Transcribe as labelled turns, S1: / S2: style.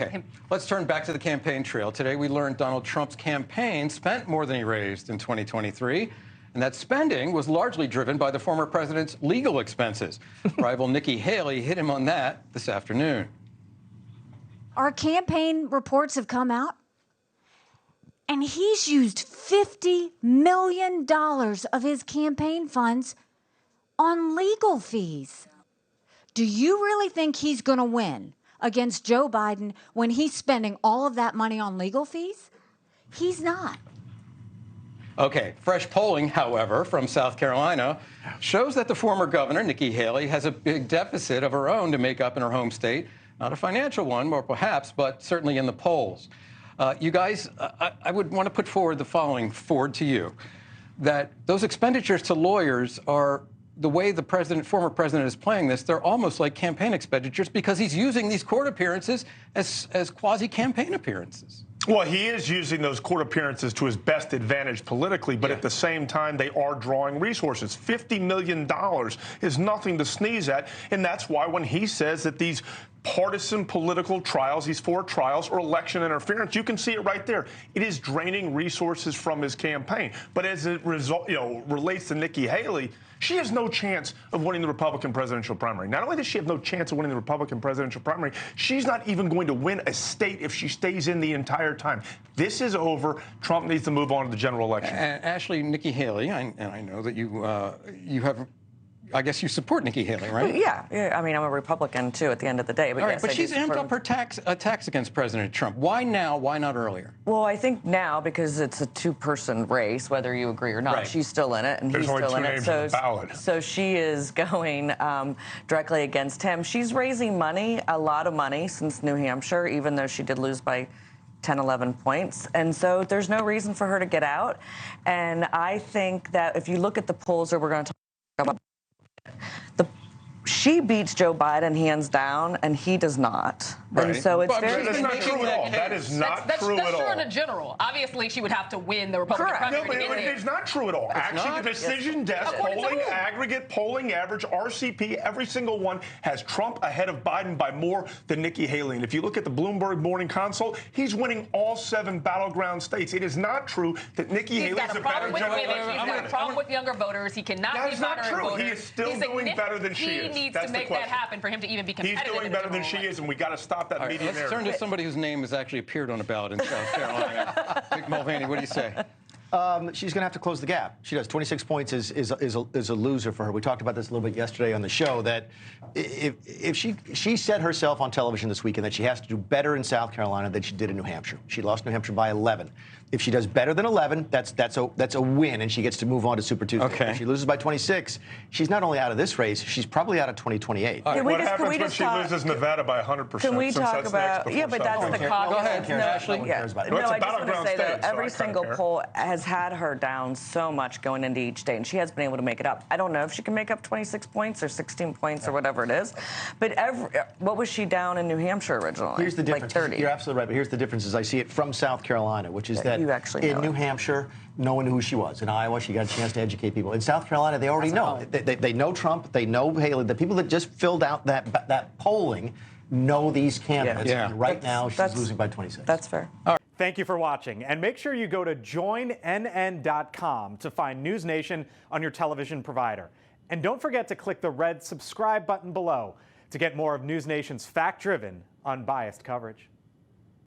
S1: Okay, let's turn back to the campaign trail. Today we learned Donald Trump's campaign spent more than he raised in 2023, and that spending was largely driven by the former president's legal expenses. Rival Nikki Haley hit him on that this afternoon.
S2: Our campaign reports have come out, and he's used $50 million of his campaign funds on legal fees. Do you really think he's going to win against Joe Biden when he's spending all of that money on legal fees? He's not.
S1: Okay, fresh polling, however, from South Carolina shows that the former governor, Nikki Haley, has a big deficit of her own to make up in her home state. Not a financial one, more perhaps, but certainly in the polls. You guys, I would want to put forward the following to you, that those expenditures to lawyers are the way the former president is playing this. They're almost like campaign expenditures because he's using these court appearances as quasi-campaign appearances.
S3: Well, he is using those court appearances to his best advantage politically, but at the same time, they are drawing resources. $50 million is nothing to sneeze at, and that's why when he says that these partisan political trials, these 4 trials, or election interference, you can see it right there. It is draining resources from his campaign. But as it relates to Nikki Haley, she has no chance of winning the Republican presidential primary. Not only does she have no chance of winning the Republican presidential primary, she's not even going to win a state if she stays in the entire time. This is over. Trump needs to move on to the general election.
S1: And Ashley, Nikki Haley, and I know that you have. I guess you support Nikki Haley, right?
S4: Yeah. I mean, I'm a Republican, too, at the end of the day. But,
S1: all right,
S4: yes,
S1: but she's amped up her attacks against President Trump. Why now? Why not earlier?
S4: Well, I think now, because it's a 2-person race, whether you agree or not,
S1: right.
S4: She's still in it, and
S3: There's
S4: he's still in it.
S3: So
S4: she is going directly against him. She's raising money, a lot of money, since New Hampshire, even though she did lose by 10, 11 points. And so there's no reason for her to get out. And I think that if you look at the polls that we're going to talk about, she beats Joe Biden hands down, and he does not.
S1: Right.
S4: And so it's very...
S3: That's not true at all. That is not true at all.
S5: That's true in a general. Obviously, she would have to win the Republican primary.
S3: No, but it's not true at all. Actually, the decision desk, polling aggregate, polling average, RCP, every single one has Trump ahead of Biden by more than Nikki Haley. And if you look at the Bloomberg Morning Consult, he's winning all 7 battleground states. It is not true that Nikki Haley is a better general election.
S5: He's got a problem with younger voters. He cannot be modern voters.
S3: He is still doing better than she is.
S5: He needs to make that happen for him to even be competitive.
S3: He's doing better than she is, and we got to stop that media narrative.
S1: Let's turn to somebody whose name has actually appeared on a ballot in South Carolina. Mick Mulvaney, what do you say?
S6: She's going to have to close the gap. She does. 26 points is a loser for her. We talked about this a little bit yesterday on the show, that if she said herself on television this weekend that she has to do better in South Carolina than she did in New Hampshire. She lost New Hampshire by 11. If she does better than 11, that's a win, and she gets to move on to Super Tuesday.
S1: Okay.
S6: If she loses by 26, she's not only out of this race, she's probably out of 2028.
S3: Right. What happens when she loses Nevada by 100%?
S4: Can we talk about... Yeah, but that's the caucus.
S1: Go ahead, Ashley.
S4: No, I just want to say that every single poll has had her down so much going into each day, and she has been able to make it up. I don't know if she can make up 26 points or 16 points or whatever it is, but what was she down in New Hampshire originally?
S6: Here's the difference.
S4: Like 30.
S6: You're absolutely right, but here's the difference as I see it from South Carolina, which is that in New Hampshire, no one knew who she was. In Iowa, she got a chance to educate people. In South Carolina, they already know. They know Trump. They know Haley. The people that just filled out that polling know these candidates.
S1: Yeah.
S6: And right now, she's losing by 26.
S4: That's fair.
S7: All right. Thank you for watching. And make sure you go to joinnn.com to find NewsNation on your television provider. And don't forget to click the red subscribe button below to get more of NewsNation's fact-driven, unbiased coverage.